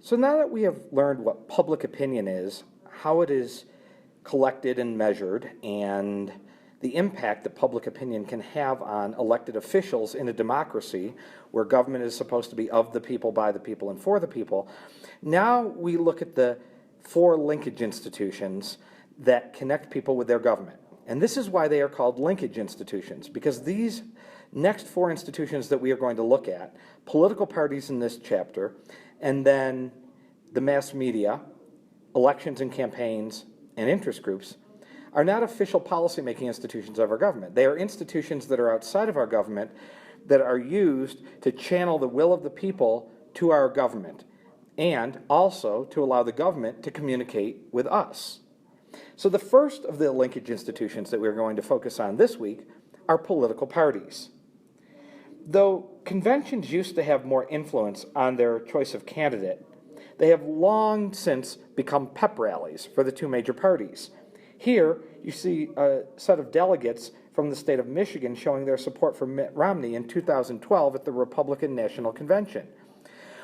So now that we have learned what public opinion is, how it is collected and measured, and the impact that public opinion can have on elected officials in a democracy where government is supposed to be of the people, by the people, and for the people, now we look at the 4 linkage institutions that connect people with their government. And this is why they are called linkage institutions, because these next 4 institutions that we are going to look at, political parties in this chapter, and then the mass media, elections and campaigns, and interest groups, are not official policymaking institutions of our government. They are institutions that are outside of our government that are used to channel the will of the people to our government, and also to allow the government to communicate with us. So the first of the linkage institutions that we're going to focus on this week are political parties. Though conventions used to have more influence on their choice of candidate, they have long since become pep rallies for the 2 major parties. Here, you see a set of delegates from the state of Michigan showing their support for Mitt Romney in 2012 at the Republican National Convention.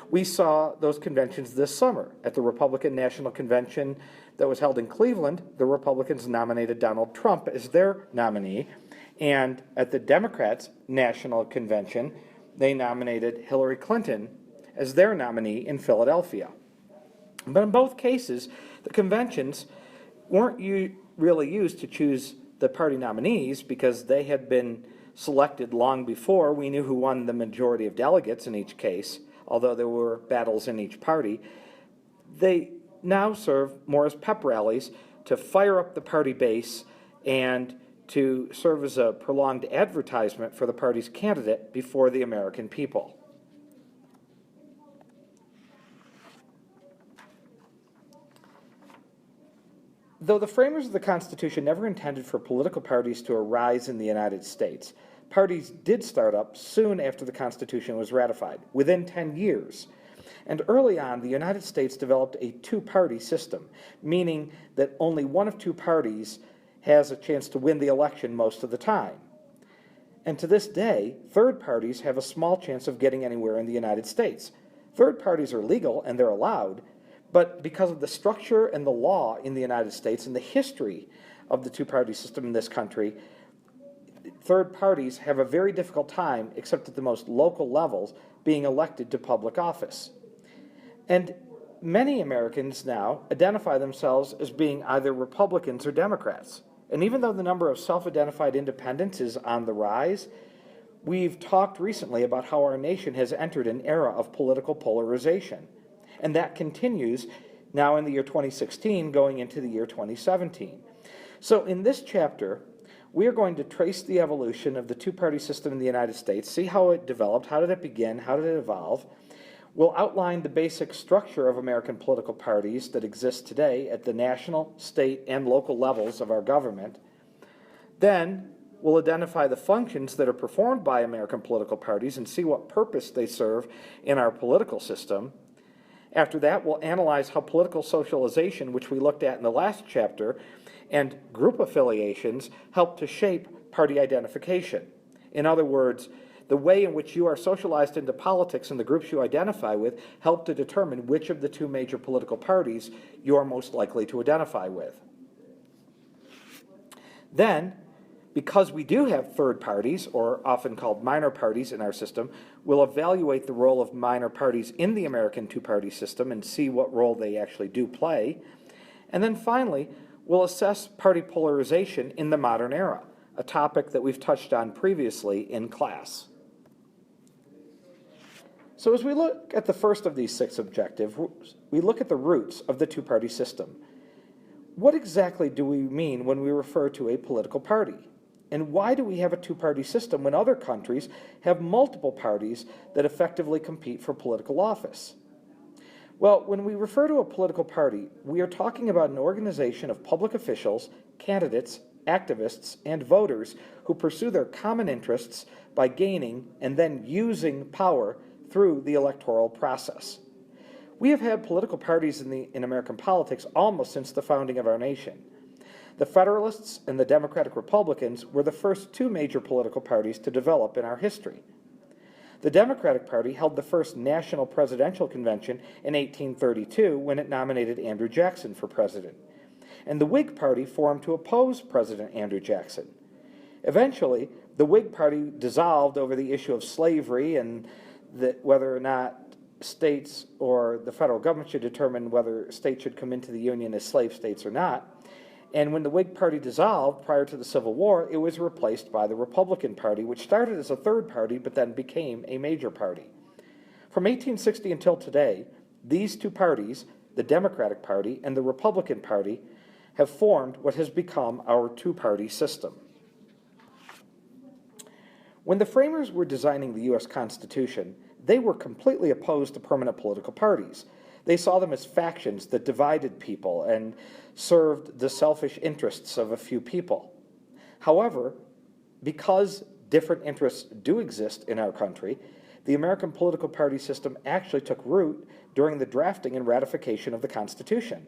We saw those conventions this summer. At the Republican National Convention that was held in Cleveland, the Republicans nominated Donald Trump as their nominee, and at the Democrats' National Convention, they nominated Hillary Clinton as their nominee in Philadelphia. But in both cases, the conventions weren't really used to choose the party nominees because they had been selected long before. We knew who won the majority of delegates in each case, although there were battles in each party. They now serve more as pep rallies to fire up the party base and to serve as a prolonged advertisement for the party's candidate before the American people. Though the framers of the Constitution never intended for political parties to arise in the United States, parties did start up soon after the Constitution was ratified, within 10 years. And early on, the United States developed a 2-party system, meaning that only one of 2 parties has a chance to win the election most of the time. And to this day, third parties have a small chance of getting anywhere in the United States. Third parties are legal and they're allowed, but because of the structure and the law in the United States and the history of the 2-party system in this country, third parties have a very difficult time, except at the most local levels, being elected to public office. And many Americans now identify themselves as being either Republicans or Democrats. And even though the number of self-identified independents is on the rise, we've talked recently about how our nation has entered an era of political polarization. And that continues now in the year 2016, going into the year 2017. So in this chapter, we are going to trace the evolution of the 2-party system in the United States, see how it developed, how did it begin, how did it evolve. We'll outline the basic structure of American political parties that exist today at the national, state, and local levels of our government. Then we'll identify the functions that are performed by American political parties and see what purpose they serve in our political system. After that, we'll analyze how political socialization, which we looked at in the last chapter, and group affiliations help to shape party identification. In other words, the way in which you are socialized into politics and the groups you identify with help to determine which of the 2 major political parties you are most likely to identify with. Then, because we do have third parties, or often called minor parties in our system, we'll evaluate the role of minor parties in the American 2-party system and see what role they actually do play. And then finally, we'll assess party polarization in the modern era, a topic that we've touched on previously in class. So as we look at the first of these 6 objectives, we look at the roots of the 2-party system. What exactly do we mean when we refer to a political party? And why do we have a 2-party system when other countries have multiple parties that effectively compete for political office? Well, when we refer to a political party, we are talking about an organization of public officials, candidates, activists, and voters who pursue their common interests by gaining and then using power through the electoral process. We have had political parties in American politics almost since the founding of our nation. The Federalists and the Democratic Republicans were the first 2 major political parties to develop in our history. The Democratic Party held the first national presidential convention in 1832 when it nominated Andrew Jackson for president. And the Whig Party formed to oppose President Andrew Jackson. Eventually, the Whig Party dissolved over the issue of slavery and whether or not states or the federal government should determine whether states should come into the Union as slave states or not. And when the Whig Party dissolved prior to the Civil War, it was replaced by the Republican Party, which started as a third party but then became a major party. From 1860 until today, these two parties, the Democratic Party and the Republican Party, have formed what has become our two-party system. When the framers were designing the U.S. Constitution, they were completely opposed to permanent political parties. They saw them as factions that divided people and served the selfish interests of a few people. However, because different interests do exist in our country, the American political party system actually took root during the drafting and ratification of the Constitution.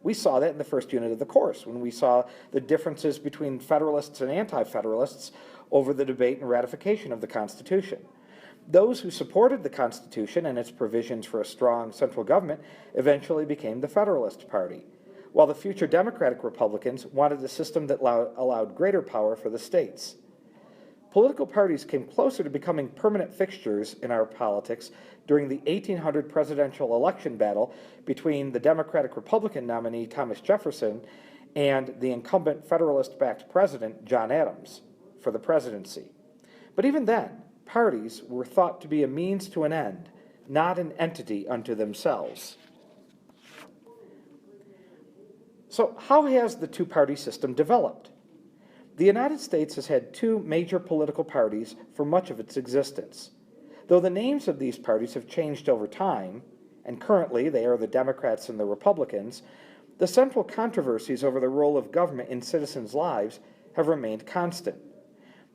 We saw that in the first unit of the course, when we saw the differences between Federalists and Anti-Federalists over the debate and ratification of the Constitution. Those who supported the Constitution and its provisions for a strong central government eventually became the Federalist Party, while the future Democratic Republicans wanted a system that allowed greater power for the states. Political parties came closer to becoming permanent fixtures in our politics during the 1800 presidential election battle between the Democratic-Republican nominee Thomas Jefferson and the incumbent Federalist-backed president John Adams for the presidency. But even then, parties were thought to be a means to an end, not an entity unto themselves. So how has the two-party system developed? The United States has had two major political parties for much of its existence. Though the names of these parties have changed over time, and currently they are the Democrats and the Republicans, the central controversies over the role of government in citizens' lives have remained constant.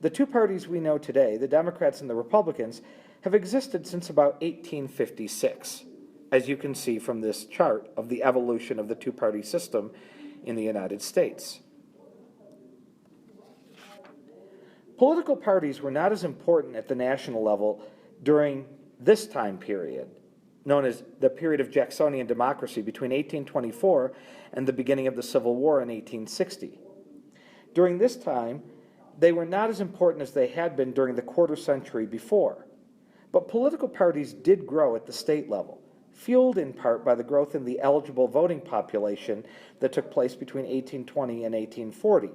The two parties we know today, the Democrats and the Republicans, have existed since about 1856, as you can see from this chart of the evolution of the two-party system in the United States. Political parties were not as important at the national level during this time period, known as the period of Jacksonian Democracy between 1824 and the beginning of the Civil War in 1860. During this time, they were not as important as they had been during the quarter century before. But political parties did grow at the state level, fueled in part by the growth in the eligible voting population that took place between 1820 and 1840.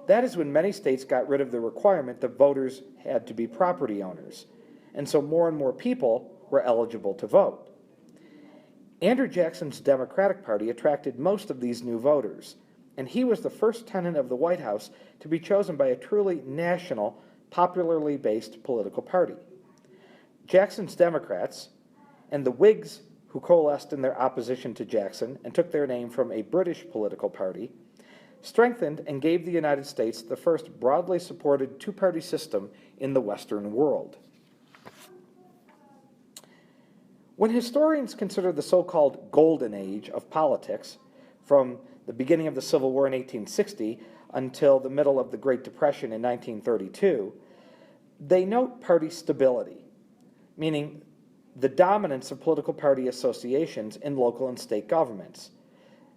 That is when many states got rid of the requirement that voters had to be property owners, and so more and more people were eligible to vote. Andrew Jackson's Democratic Party attracted most of these new voters, and he was the first tenant of the White House to be chosen by a truly national, popularly based political party. Jackson's Democrats and the Whigs, who coalesced in their opposition to Jackson and took their name from a British political party, strengthened and gave the United States the first broadly supported two-party system in the Western world. When historians consider the so-called Golden Age of politics, from the beginning of the Civil War in 1860 until the middle of the Great Depression in 1932, they note party stability, meaning the dominance of political party associations in local and state governments,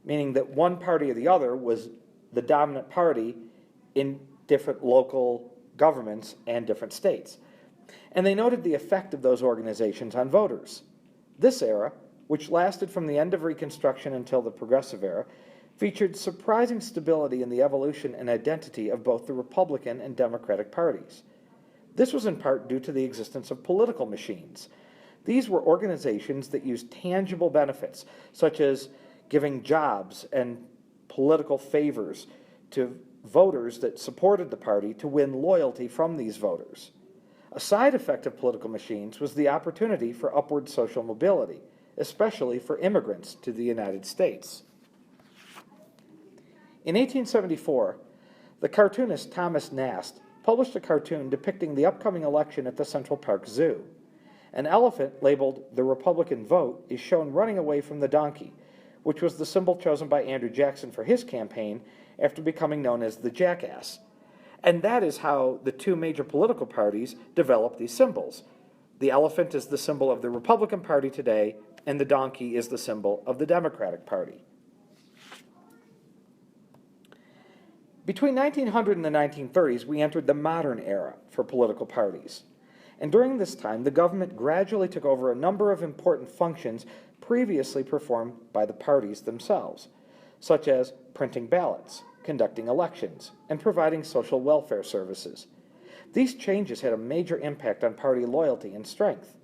meaning that one party or the other was the dominant party in different local governments and different states. And they noted the effect of those organizations on voters. This era, which lasted from the end of Reconstruction until the Progressive Era, featured surprising stability in the evolution and identity of both the Republican and Democratic parties. This was in part due to the existence of political machines. These were organizations that used tangible benefits, such as giving jobs and political favors to voters that supported the party to win loyalty from these voters. A side effect of political machines was the opportunity for upward social mobility, especially for immigrants to the United States. In 1874, the cartoonist Thomas Nast published a cartoon depicting the upcoming election at the Central Park Zoo. An elephant labeled the Republican vote is shown running away from the donkey, which was the symbol chosen by Andrew Jackson for his campaign after becoming known as the Jackass. And that is how the two major political parties developed these symbols. The elephant is the symbol of the Republican Party today, and the donkey is the symbol of the Democratic Party. Between 1900 and the 1930s, we entered the modern era for political parties. And during this time, the government gradually took over a number of important functions previously performed by the parties themselves, such as printing ballots, conducting elections, and providing social welfare services. These changes had a major impact on party loyalty and strength.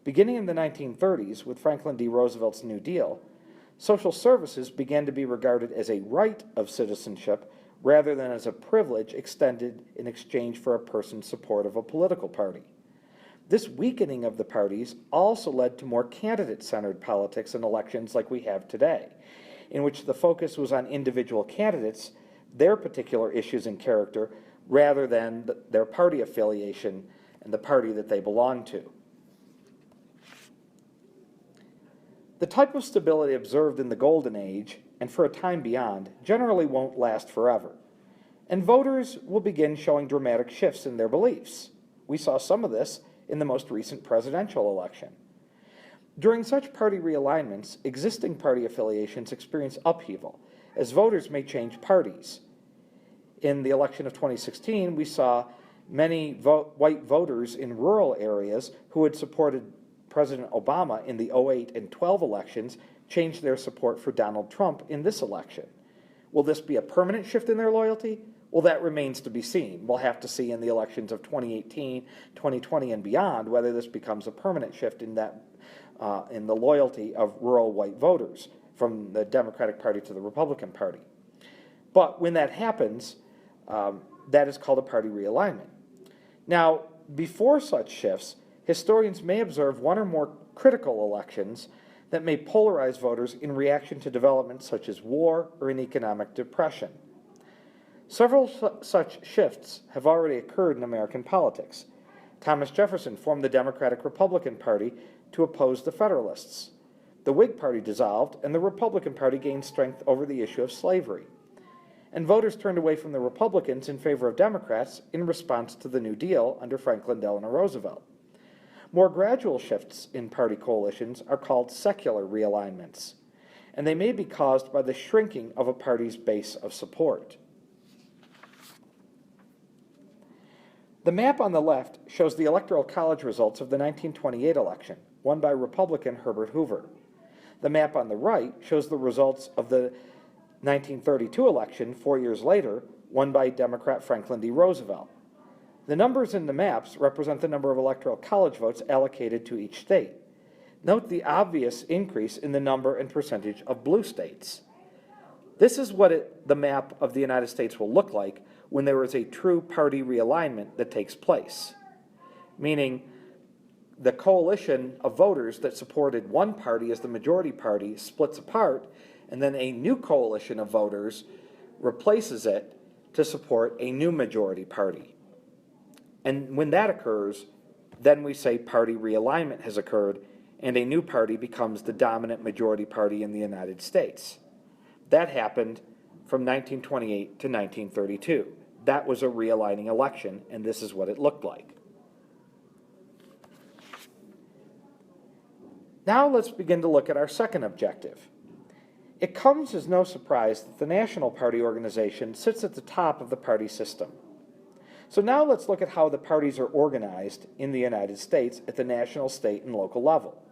Beginning in the 1930s with Franklin D. Roosevelt's New Deal, social services began to be regarded as a right of citizenship rather than as a privilege extended in exchange for a person's support of a political party. This weakening of the parties also led to more candidate-centered politics in elections like we have today, in which the focus was on individual candidates, their particular issues and character, rather than their party affiliation and the party that they belong to. The type of stability observed in the Golden Age, and for a time beyond, generally won't last forever, and voters will begin showing dramatic shifts in their beliefs. We saw some of this in the most recent presidential election. During such party realignments, existing party affiliations experience upheaval, as voters may change parties. In the election of 2016, we saw many white voters in rural areas who had supported President Obama in the 2008 and 12 elections change their support for Donald Trump in this election. Will this be a permanent shift in their loyalty? Well, that remains to be seen. We'll have to see in the elections of 2018, 2020, and beyond whether this becomes a permanent shift in that in the loyalty of rural white voters from the Democratic Party to the Republican Party. But when that happens, that is called a party realignment. Now, before such shifts, historians may observe one or more critical elections that may polarize voters in reaction to developments such as war or an economic depression. Several such shifts have already occurred in American politics. Thomas Jefferson formed the Democratic-Republican Party to oppose the Federalists. The Whig Party dissolved, and the Republican Party gained strength over the issue of slavery. And voters turned away from the Republicans in favor of Democrats in response to the New Deal under Franklin Delano Roosevelt. More gradual shifts in party coalitions are called secular realignments, and they may be caused by the shrinking of a party's base of support. The map on the left shows the Electoral College results of the 1928 election, won by Republican Herbert Hoover. The map on the right shows the results of the 1932 election 4 years later, won by Democrat Franklin D. Roosevelt. The numbers in the maps represent the number of Electoral College votes allocated to each state. Note the obvious increase in the number and percentage of blue states. This is what the map of the United States will look like when there is a true party realignment that takes place, meaning the coalition of voters that supported one party as the majority party splits apart, and then a new coalition of voters replaces it to support a new majority party. And when that occurs, then we say party realignment has occurred, and a new party becomes the dominant majority party in the United States. That happened from 1928 to 1932. That was a realigning election, and this is what it looked like. Now let's begin to look at our second objective. It comes as no surprise that the National Party organization sits at the top of the party system. So now let's look at how the parties are organized in the United States at the national, state, and local level.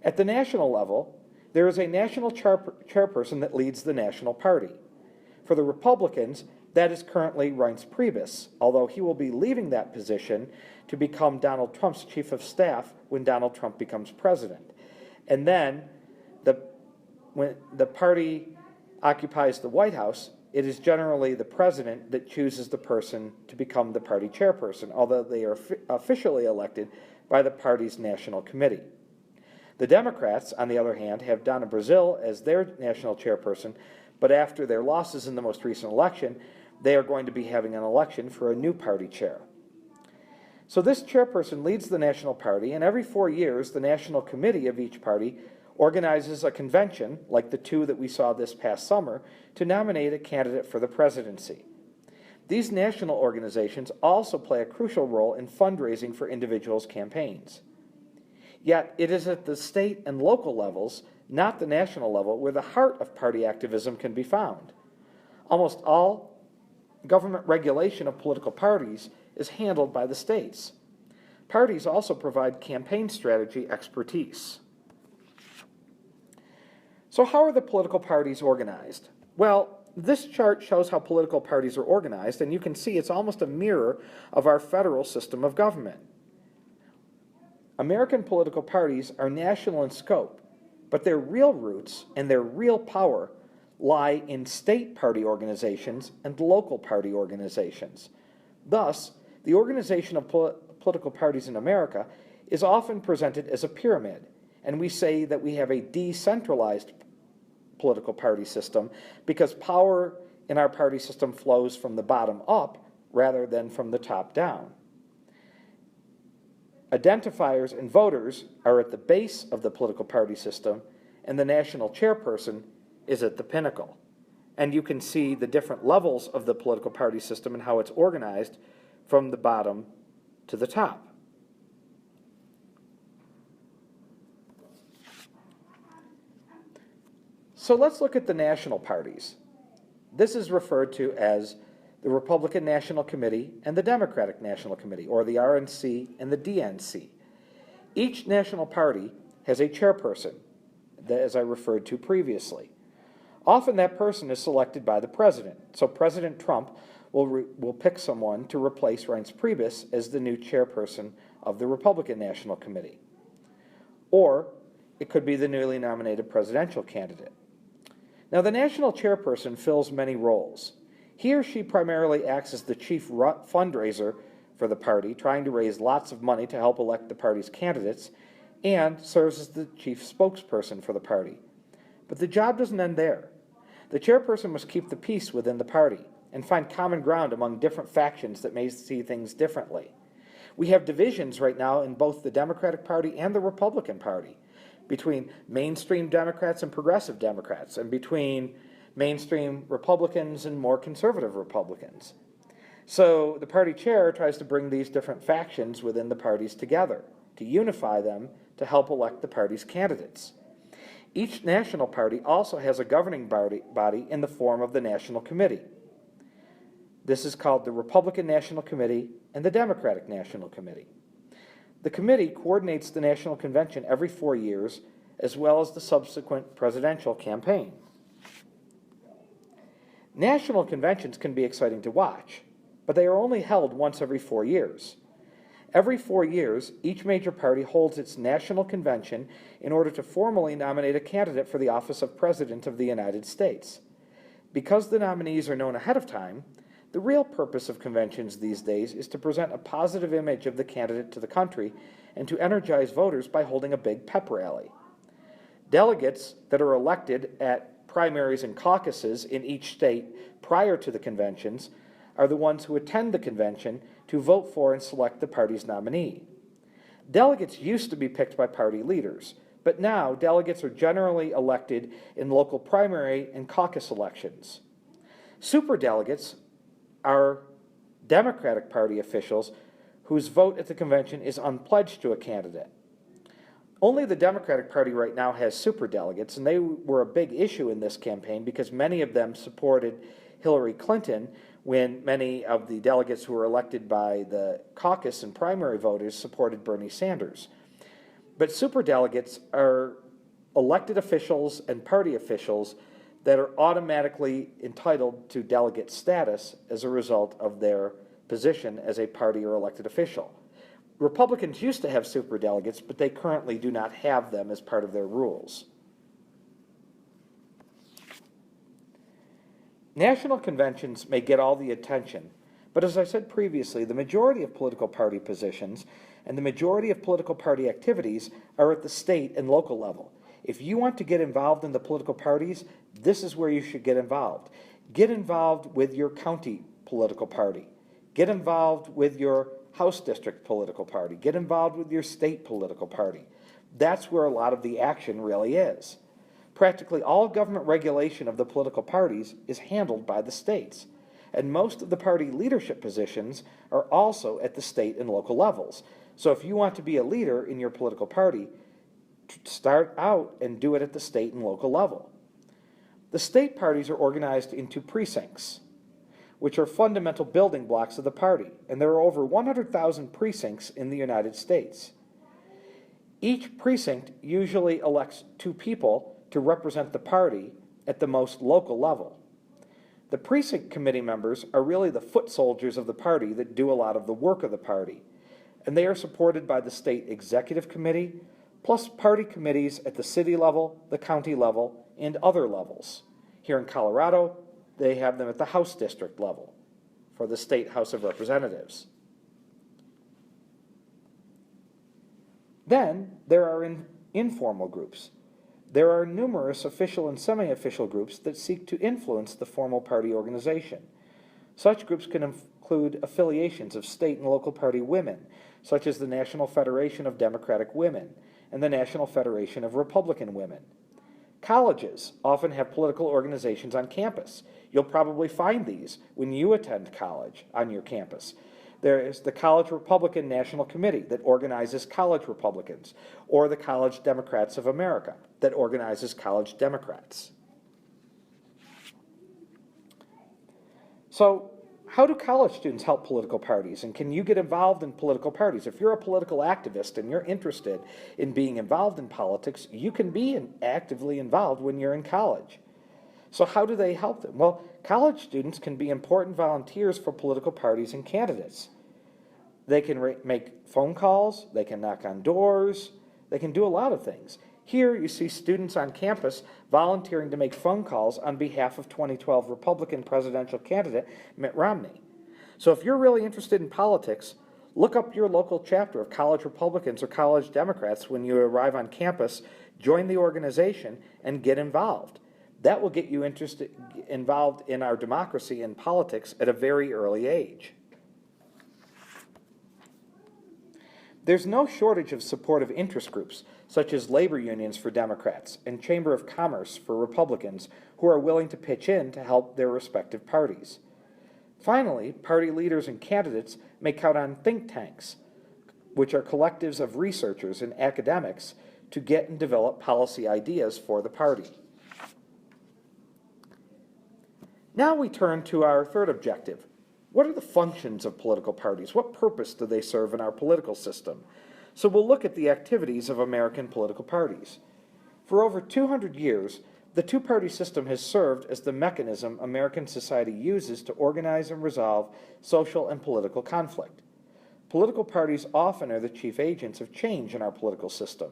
At the national level, there is a national chairperson that leads the national party. For the Republicans, that is currently Reince Priebus, although he will be leaving that position to become Donald Trump's chief of staff when Donald Trump becomes president. And then, when the party occupies the White House, it is generally the president that chooses the person to become the party chairperson, although they are officially elected by the party's national committee. The Democrats, on the other hand, have Donna Brazile as their national chairperson, but after their losses in the most recent election, they are going to be having an election for a new party chair. So this chairperson leads the national party, and every 4 years, the national committee of each party organizes a convention, like the two that we saw this past summer, to nominate a candidate for the presidency. These national organizations also play a crucial role in fundraising for individuals' campaigns. Yet it is at the state and local levels, not the national level, where the heart of party activism can be found. Almost all government regulation of political parties is handled by the states. Parties also provide campaign strategy expertise. So how are the political parties organized? Well, this chart shows how political parties are organized, and you can see it's almost a mirror of our federal system of government. American political parties are national in scope, but their real roots and their real power lie in state party organizations and local party organizations. Thus, the organization of political parties in America is often presented as a pyramid, and we say that we have a decentralized political party system because power in our party system flows from the bottom up rather than from the top down. Identifiers and voters are at the base of the political party system, and the national chairperson is at the pinnacle. And you can see the different levels of the political party system and how it's organized from the bottom to the top. So let's look at the national parties. This is referred to as the Republican National Committee and the Democratic National Committee, or the RNC and the DNC. Each national party has a chairperson, as I referred to previously. Often that person is selected by the president, so President Trump will pick someone to replace Reince Priebus as the new chairperson of the Republican National Committee. Or it could be the newly nominated presidential candidate. Now, the national chairperson fills many roles. He or she primarily acts as the chief fundraiser for the party, trying to raise lots of money to help elect the party's candidates, and serves as the chief spokesperson for the party. But the job doesn't end there. The chairperson must keep the peace within the party and find common ground among different factions that may see things differently. We have divisions right now in both the Democratic Party and the Republican Party, between mainstream Democrats and progressive Democrats, and between mainstream Republicans and more conservative Republicans. So the party chair tries to bring these different factions within the parties together, to unify them to help elect the party's candidates. Each national party also has a governing body in the form of the National Committee. This is called the Republican National Committee and the Democratic National Committee. The committee coordinates the National Convention every 4 years, as well as the subsequent presidential campaign. National conventions can be exciting to watch, but they are only held once every 4 years. Every 4 years, each major party holds its national convention in order to formally nominate a candidate for the office of President of the United States. Because the nominees are known ahead of time, the real purpose of conventions these days is to present a positive image of the candidate to the country and to energize voters by holding a big pep rally. Delegates that are elected at primaries and caucuses in each state prior to the conventions are the ones who attend the convention to vote for and select the party's nominee. Delegates used to be picked by party leaders, but now delegates are generally elected in local primary and caucus elections. Superdelegates are Democratic Party officials whose vote at the convention is unpledged to a candidate. Only the Democratic Party right now has superdelegates, and they were a big issue in this campaign because many of them supported Hillary Clinton when many of the delegates who were elected by the caucus and primary voters supported Bernie Sanders. But superdelegates are elected officials and party officials that are automatically entitled to delegate status as a result of their position as a party or elected official. Republicans used to have superdelegates, but they currently do not have them as part of their rules. National conventions may get all the attention, but as I said previously, the majority of political party positions and the majority of political party activities are at the state and local level. If you want to get involved in the political parties, this is where you should get involved. Get involved with your county political party. Get involved with your House district political party. Get involved with your state political party. That's where a lot of the action really is. Practically all government regulation of the political parties is handled by the states. And most of the party leadership positions are also at the state and local levels. So if you want to be a leader in your political party, start out and do it at the state and local level. The state parties are organized into precincts, which are fundamental building blocks of the party, and there are over 100,000 precincts in the United States. Each precinct usually elects 2 people to represent the party at the most local level. The precinct committee members are really the foot soldiers of the party that do a lot of the work of the party, and they are supported by the state executive committee, plus party committees at the city level, the county level, and other levels. Here in Colorado, they have them at the House District level for the State House of Representatives. Then there are informal groups. There are numerous official and semi-official groups that seek to influence the formal party organization. Such groups can include affiliations of state and local party women, such as the National Federation of Democratic Women and the National Federation of Republican Women. Colleges often have political organizations on campus. You'll probably find these when you attend college on your campus. There is the College Republican National Committee that organizes college Republicans, or the College Democrats of America that organizes college Democrats. So, how do college students help political parties, and can you get involved in political parties? If you're a political activist and you're interested in being involved in politics, you can be actively involved when you're in college. So how do they help them? Well, college students can be important volunteers for political parties and candidates. They can make phone calls, they can knock on doors, they can do a lot of things. Here you see students on campus volunteering to make phone calls on behalf of 2012 Republican presidential candidate Mitt Romney. So if you're really interested in politics, look up your local chapter of college Republicans or college Democrats when you arrive on campus, join the organization, and get involved. That will get you involved in our democracy and politics at a very early age. There's no shortage of supportive interest groups, such as labor unions for Democrats and Chamber of Commerce for Republicans, who are willing to pitch in to help their respective parties. Finally, party leaders and candidates may count on think tanks, which are collectives of researchers and academics, to get and develop policy ideas for the party. Now we turn to our third objective. What are the functions of political parties? What purpose do they serve in our political system? So we'll look at the activities of American political parties. For over 200 years, the two-party system has served as the mechanism American society uses to organize and resolve social and political conflict. Political parties often are the chief agents of change in our political system.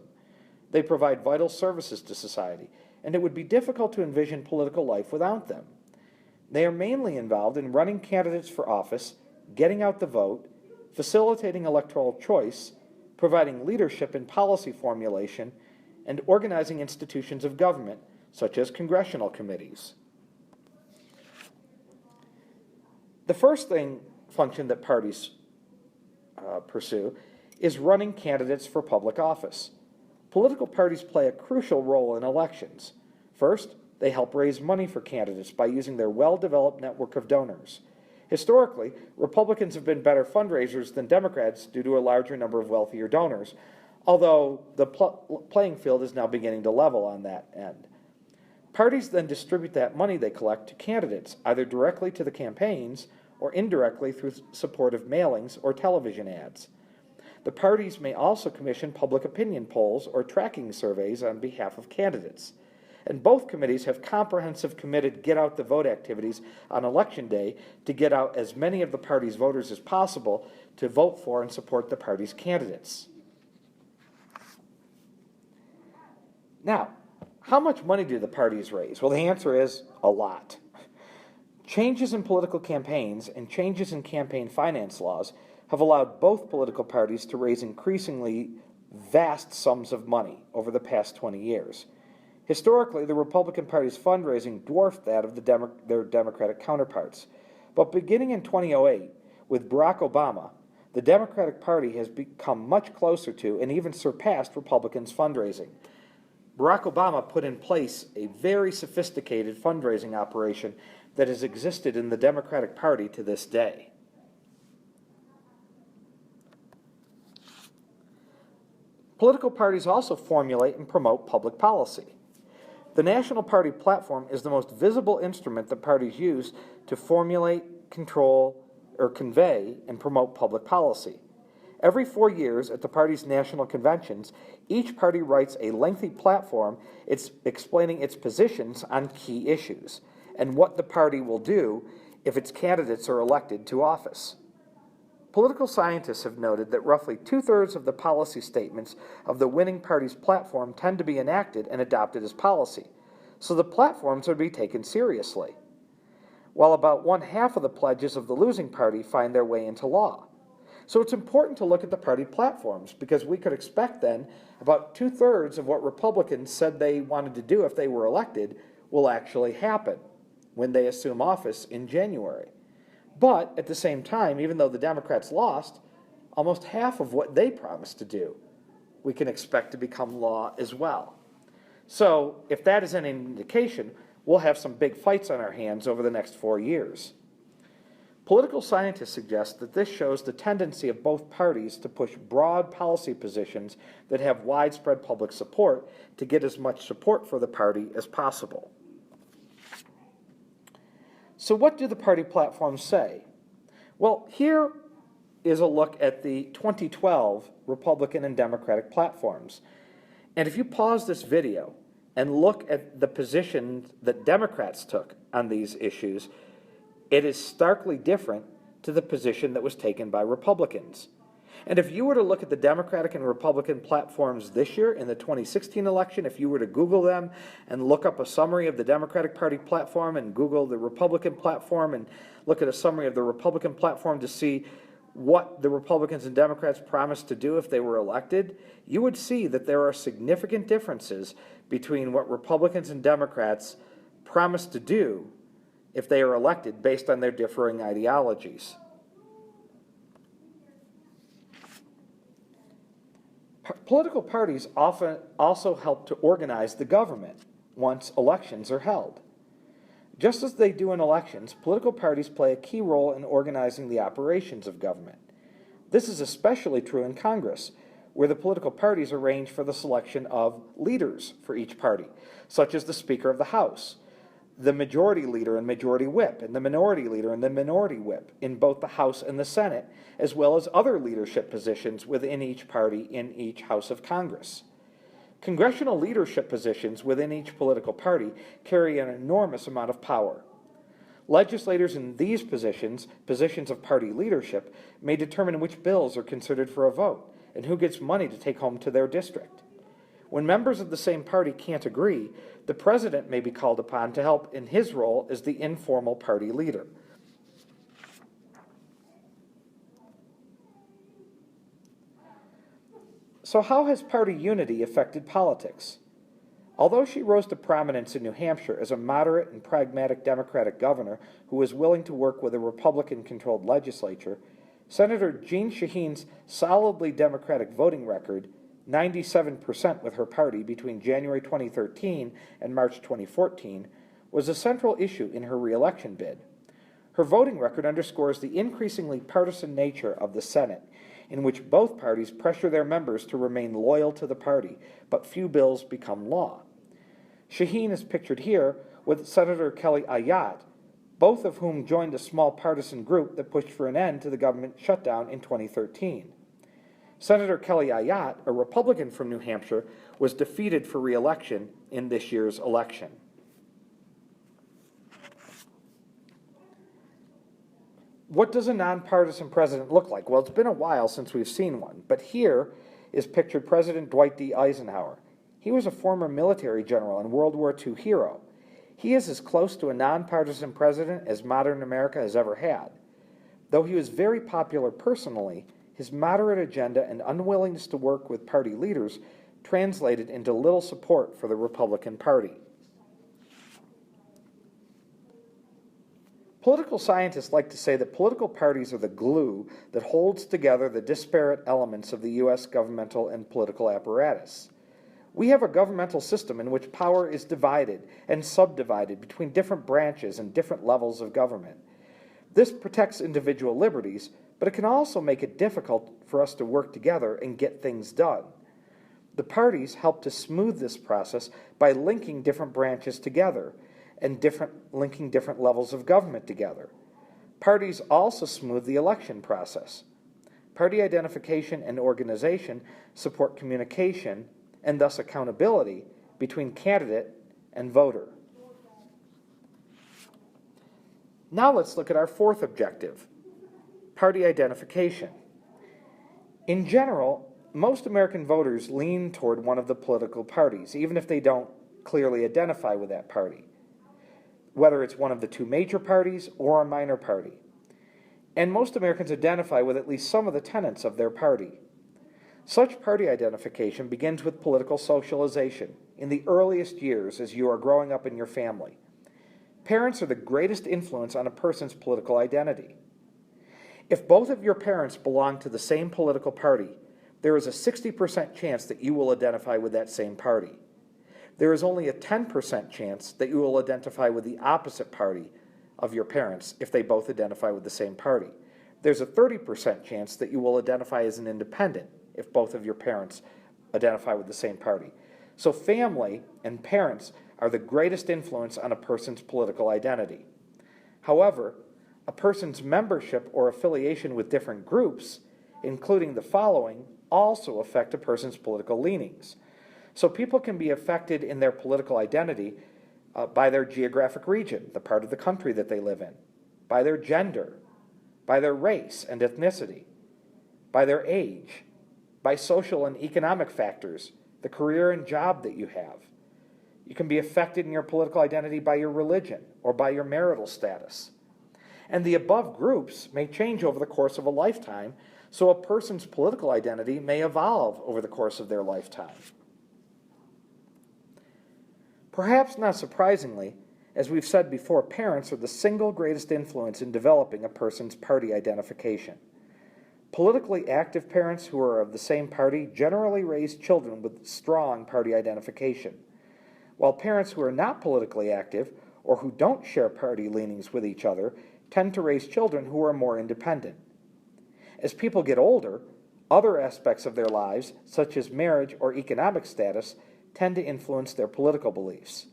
They provide vital services to society, and it would be difficult to envision political life without them. They are mainly involved in running candidates for office, getting out the vote, facilitating electoral choice, providing leadership in policy formulation, and organizing institutions of government, such as congressional committees. The first function that parties pursue is running candidates for public office. Political parties play a crucial role in elections. First, they help raise money for candidates by using their well-developed network of donors. Historically, Republicans have been better fundraisers than Democrats due to a larger number of wealthier donors, although the playing field is now beginning to level on that end. Parties then distribute that money they collect to candidates, either directly to the campaigns or indirectly through supportive mailings or television ads. The parties may also commission public opinion polls or tracking surveys on behalf of candidates. And both committees have comprehensive committed get-out-the-vote activities on Election Day to get out as many of the party's voters as possible to vote for and support the party's candidates. Now, how much money do the parties raise? Well, the answer is a lot. Changes in political campaigns and changes in campaign finance laws have allowed both political parties to raise increasingly vast sums of money over the past 20 years. Historically, the Republican Party's fundraising dwarfed that of their Democratic counterparts. But beginning in 2008, with Barack Obama, the Democratic Party has become much closer to and even surpassed Republicans' fundraising. Barack Obama put in place a very sophisticated fundraising operation that has existed in the Democratic Party to this day. Political parties also formulate and promote public policy. The National Party platform is the most visible instrument that parties use to formulate, control, or convey and promote public policy. Every 4 years at the party's national conventions, each party writes a lengthy platform explaining its positions on key issues and what the party will do if its candidates are elected to office. Political scientists have noted that roughly 2/3 of the policy statements of the winning party's platform tend to be enacted and adopted as policy, so the platforms are to be taken seriously, while about 1/2 of the pledges of the losing party find their way into law. So it's important to look at the party platforms, because we could expect then about 2/3 of what Republicans said they wanted to do if they were elected will actually happen when they assume office in January. But at the same time, even though the Democrats lost, almost half of what they promised to do we can expect to become law as well. So if that is any indication, we'll have some big fights on our hands over the next 4 years. Political scientists suggest that this shows the tendency of both parties to push broad policy positions that have widespread public support to get as much support for the party as possible. So what do the party platforms say? Well, here is a look at the 2012 Republican and Democratic platforms. And if you pause this video and look at the positions that Democrats took on these issues, it is starkly different to the position that was taken by Republicans. And if you were to look at the Democratic and Republican platforms this year in the 2016 election, if you were to Google them and look up a summary of the Democratic Party platform and Google the Republican platform and look at a summary of the Republican platform to see what the Republicans and Democrats promised to do if they were elected, you would see that there are significant differences between what Republicans and Democrats promised to do if they are elected based on their differing ideologies. Political parties often also help to organize the government once elections are held. Just as they do in elections, political parties play a key role in organizing the operations of government. This is especially true in Congress, where the political parties arrange for the selection of leaders for each party, such as the Speaker of the House, the Majority Leader and Majority Whip, and the Minority Leader and the Minority Whip in both the House and the Senate, as well as other leadership positions within each party in each House of Congress. Congressional leadership positions within each political party carry an enormous amount of power. Legislators in these positions of party leadership, may determine which bills are considered for a vote and who gets money to take home to their district. When members of the same party can't agree, the president may be called upon to help in his role as the informal party leader. So how has party unity affected politics? Although she rose to prominence in New Hampshire as a moderate and pragmatic Democratic governor who was willing to work with a Republican-controlled legislature, Senator Jeanne Shaheen's solidly Democratic voting record, 97% with her party between January 2013 and March 2014, was a central issue in her re-election bid. Her voting record underscores the increasingly partisan nature of the Senate, in which both parties pressure their members to remain loyal to the party, but few bills become law. Shaheen is pictured here with Senator Kelly Ayotte, both of whom joined a small partisan group that pushed for an end to the government shutdown in 2013. Senator Kelly Ayotte, a Republican from New Hampshire, was defeated for re-election in this year's election. What does a nonpartisan president look like? Well, it's been a while since we've seen one, but here is pictured President Dwight D. Eisenhower. He was a former military general and World War II hero. He is as close to a nonpartisan president as modern America has ever had. Though he was very popular personally, his moderate agenda and unwillingness to work with party leaders translated into little support for the Republican Party. Political scientists like to say that political parties are the glue that holds together the disparate elements of the U.S. governmental and political apparatus. We have a governmental system in which power is divided and subdivided between different branches and different levels of government. This protects individual liberties, but it can also make it difficult for us to work together and get things done. The parties help to smooth this process by linking different branches together and linking different levels of government together. Parties also smooth the election process. Party identification and organization support communication and thus accountability between candidate and voter. Now let's look at our fourth objective, party identification. In general, most American voters lean toward one of the political parties, even if they don't clearly identify with that party, whether it's one of the two major parties or a minor party. And most Americans identify with at least some of the tenets of their party. Such party identification begins with political socialization in the earliest years as you are growing up in your family. Parents are the greatest influence on a person's political identity. If both of your parents belong to the same political party, there is a 60% chance that you will identify with that same party. There is only a 10% chance that you will identify with the opposite party of your parents if they both identify with the same party. There's a 30% chance that you will identify as an independent if both of your parents identify with the same party. So family and parents are the greatest influence on a person's political identity. However, a person's membership or affiliation with different groups, including the following, also affect a person's political leanings. So people can be affected in their political identity by their geographic region, the part of the country that they live in, by their gender, by their race and ethnicity, by their age, by social and economic factors, the career and job that you have. You can be affected in your political identity by your religion or by your marital status. And the above groups may change over the course of a lifetime, so a person's political identity may evolve over the course of their lifetime. Perhaps not surprisingly, as we've said before, parents are the single greatest influence in developing a person's party identification. Politically active parents who are of the same party generally raise children with strong party identification, while parents who are not politically active or who don't share party leanings with each other tend to raise children who are more independent. As people get older, other aspects of their lives, such as marriage or economic status, tend to influence their political beliefs.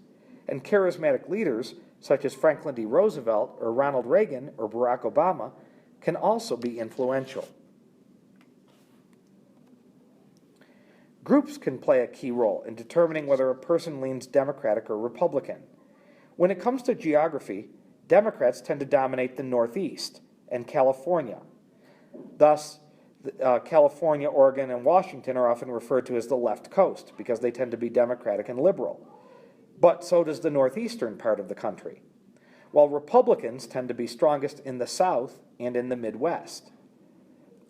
And charismatic leaders, such as Franklin D. Roosevelt or Ronald Reagan or Barack Obama, can also be influential. Groups can play a key role in determining whether a person leans Democratic or Republican. When it comes to geography, Democrats tend to dominate the Northeast and California. Thus, California, Oregon, and Washington are often referred to as the left coast because they tend to be Democratic and liberal. But so does the northeastern part of the country, while Republicans tend to be strongest in the South and in the Midwest.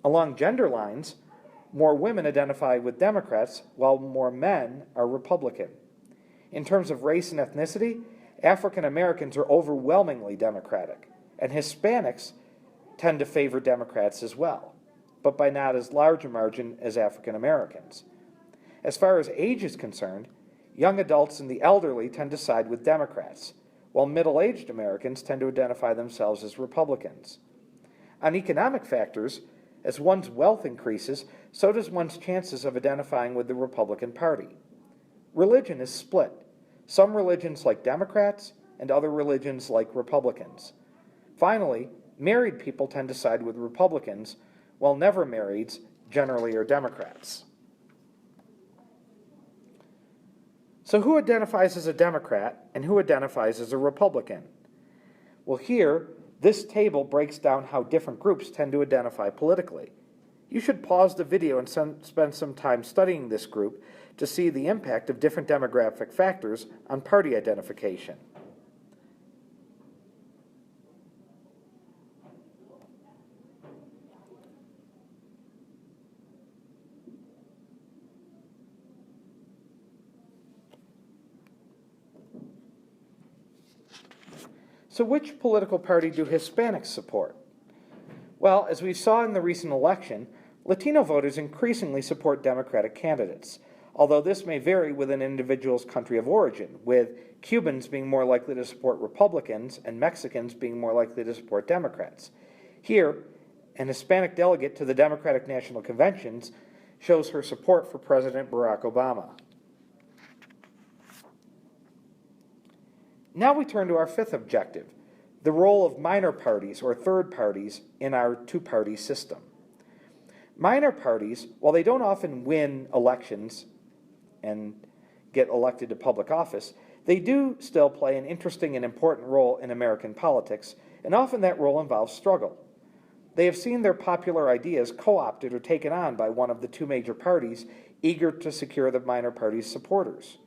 Along gender lines, more women identify with Democrats, while more men are Republican. In terms of race and ethnicity, African Americans are overwhelmingly Democratic, and Hispanics tend to favor Democrats as well, but by not as large a margin as African Americans. As far as age is concerned, young adults and the elderly tend to side with Democrats, while middle-aged Americans tend to identify themselves as Republicans. On economic factors, as one's wealth increases, so does one's chances of identifying with the Republican Party. Religion is split. Some religions like Democrats, and other religions like Republicans. Finally, married people tend to side with Republicans, while never marrieds generally are Democrats. So who identifies as a Democrat and who identifies as a Republican? Well, here, this table breaks down how different groups tend to identify politically. You should pause the video and spend some time studying this group to see the impact of different demographic factors on party identification. So which political party do Hispanics support? Well, as we saw in the recent election, Latino voters increasingly support Democratic candidates, although this may vary with an individual's country of origin, with Cubans being more likely to support Republicans and Mexicans being more likely to support Democrats. Here, an Hispanic delegate to the Democratic National Conventions shows her support for President Barack Obama. Now we turn to our fifth objective, the role of minor parties or third parties in our two-party system. Minor parties, while they don't often win elections and get elected to public office, they do still play an interesting and important role in American politics, and often that role involves struggle. They have seen their popular ideas co-opted or taken on by one of the two major parties eager to secure the minor party's supporters.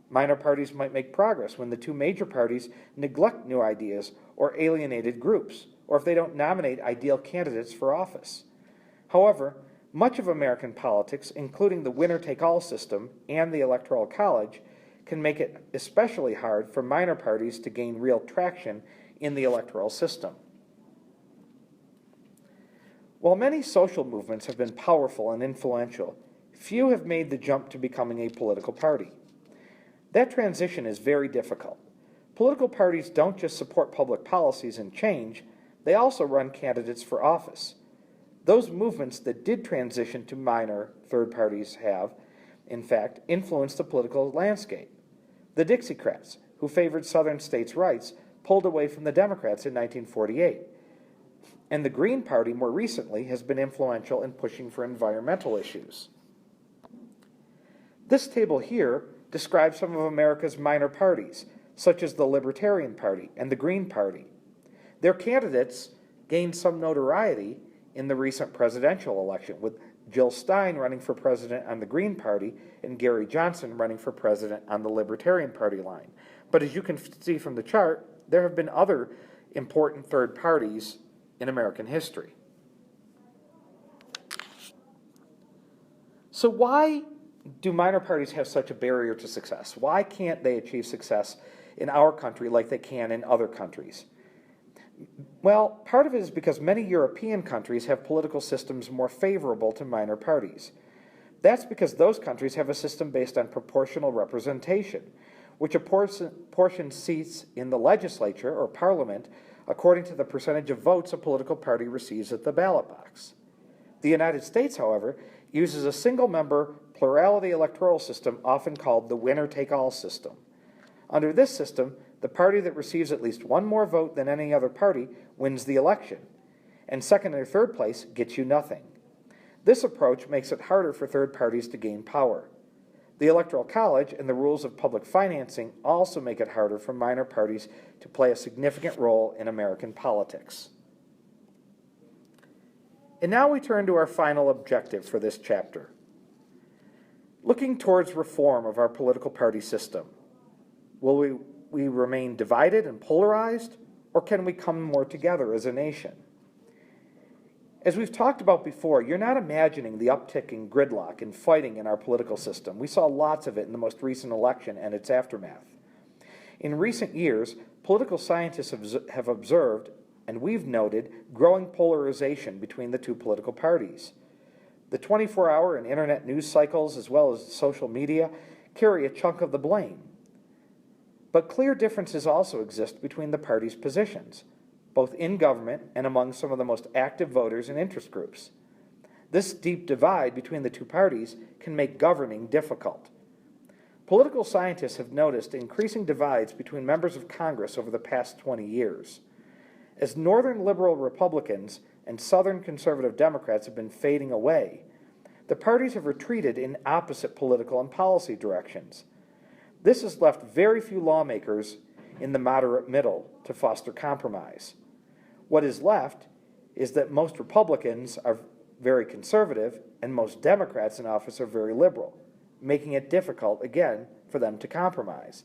Minor parties might make progress when the two major parties neglect new ideas or alienated groups, or if they don't nominate ideal candidates for office. However, much of American politics, including the winner-take-all system and the Electoral College, can make it especially hard for minor parties to gain real traction in the electoral system. While many social movements have been powerful and influential, few have made the jump to becoming a political party. That transition is very difficult. Political parties don't just support public policies and change, they also run candidates for office. Those movements that did transition to minor third parties have, in fact, influenced the political landscape. The Dixiecrats, who favored Southern states' rights, pulled away from the Democrats in 1948. And the Green Party, more recently, has been influential in pushing for environmental issues. This table here describes some of America's minor parties, such as the Libertarian Party and the Green Party. Their candidates gained some notoriety in the recent presidential election, with Jill Stein running for president on the Green Party and Gary Johnson running for president on the Libertarian Party line. But as you can see from the chart, there have been other important third parties in American history. So why do minor parties have such a barrier to success? Why can't they achieve success in our country like they can in other countries? Well, part of it is because many European countries have political systems more favorable to minor parties. That's because those countries have a system based on proportional representation, which apportions seats in the legislature or parliament according to the percentage of votes a political party receives at the ballot box. The United States, however, uses a single-member plurality electoral system often called the winner-take-all system. Under this system, the party that receives at least one more vote than any other party wins the election, and second or third place gets you nothing. This approach makes it harder for third parties to gain power. The Electoral College and the rules of public financing also make it harder for minor parties to play a significant role in American politics. And now we turn to our final objective for this chapter. Looking towards reform of our political party system. Will we remain divided and polarized, or can we come more together as a nation? As we've talked about before, you're not imagining the uptick in gridlock and fighting in our political system. We saw lots of it in the most recent election and its aftermath. In recent years, political scientists have observed, and we've noted, growing polarization between the two political parties. The 24-hour and internet news cycles, as well as social media, carry a chunk of the blame. But clear differences also exist between the parties' positions, both in government and among some of the most active voters and interest groups. This deep divide between the two parties can make governing difficult. Political scientists have noticed increasing divides between members of Congress over the past 20 years. As northern liberal Republicans and southern conservative Democrats have been fading away, the parties have retreated in opposite political and policy directions. This has left very few lawmakers in the moderate middle to foster compromise. What is left is that most Republicans are very conservative and most Democrats in office are very liberal, making it difficult, again, for them to compromise.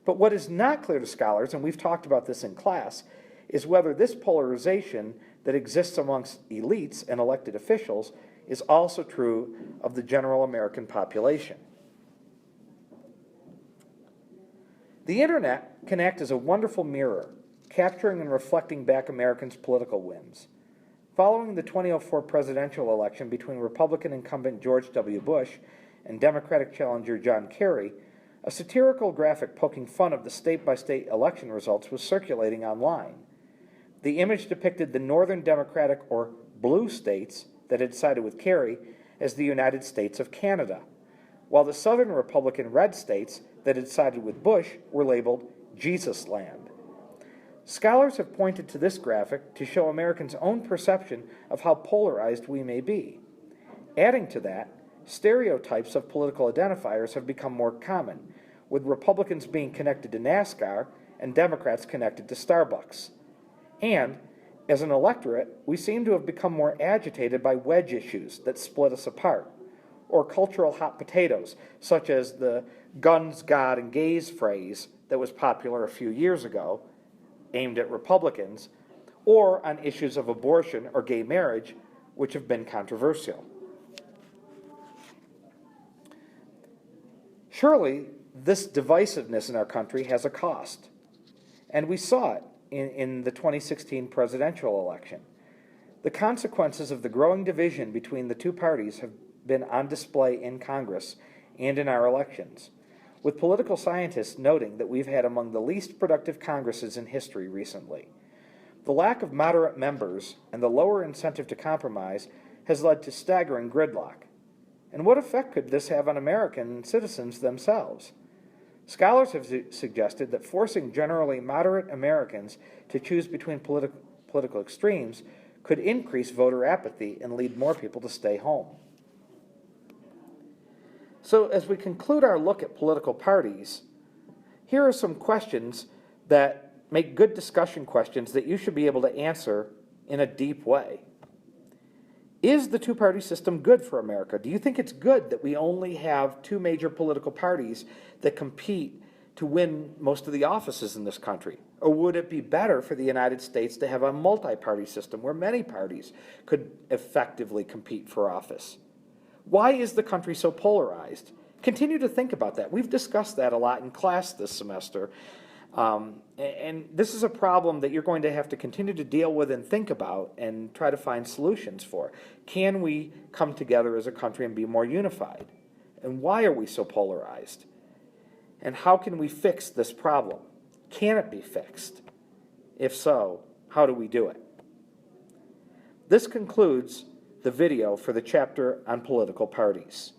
But what is not clear to scholars, and we've talked about this in class, is whether this polarization that exists amongst elites and elected officials is also true of the general American population. The internet can act as a wonderful mirror, capturing and reflecting back Americans' political whims. Following the 2004 presidential election between Republican incumbent George W. Bush and Democratic challenger John Kerry, a satirical graphic poking fun of the state-by-state election results was circulating online. The image depicted the northern Democratic or blue states that had sided with Kerry as the United States of Canada, while the southern Republican red states that had sided with Bush were labeled Jesus Land. Scholars have pointed to this graphic to show Americans' own perception of how polarized we may be. Adding to that, stereotypes of political identifiers have become more common, with Republicans being connected to NASCAR and Democrats connected to Starbucks. And, as an electorate, we seem to have become more agitated by wedge issues that split us apart, or cultural hot potatoes, such as the guns, God, and gays phrase that was popular a few years ago, aimed at Republicans, or on issues of abortion or gay marriage, which have been controversial. Surely, this divisiveness in our country has a cost, and we saw it in the 2016 presidential election. The consequences of the growing division between the two parties have been on display in Congress and in our elections, with political scientists noting that we've had among the least productive Congresses in history recently. The lack of moderate members and the lower incentive to compromise has led to staggering gridlock. And what effect could this have on American citizens themselves? Scholars have suggested that forcing generally moderate Americans to choose between political extremes could increase voter apathy and lead more people to stay home. So as we conclude our look at political parties, here are some questions that make good discussion questions that you should be able to answer in a deep way. Is the two-party system good for America? Do you think it's good that we only have two major political parties that compete to win most of the offices in this country? Or would it be better for the United States to have a multi-party system where many parties could effectively compete for office? Why is the country so polarized? Continue to think about that. We've discussed that a lot in class this semester. And this is a problem that you're going to have to continue to deal with and think about and try to find solutions for. Can we come together as a country and be more unified? And why are we so polarized? And how can we fix this problem? Can it be fixed? If so, how do we do it? This concludes the video for the chapter on political parties.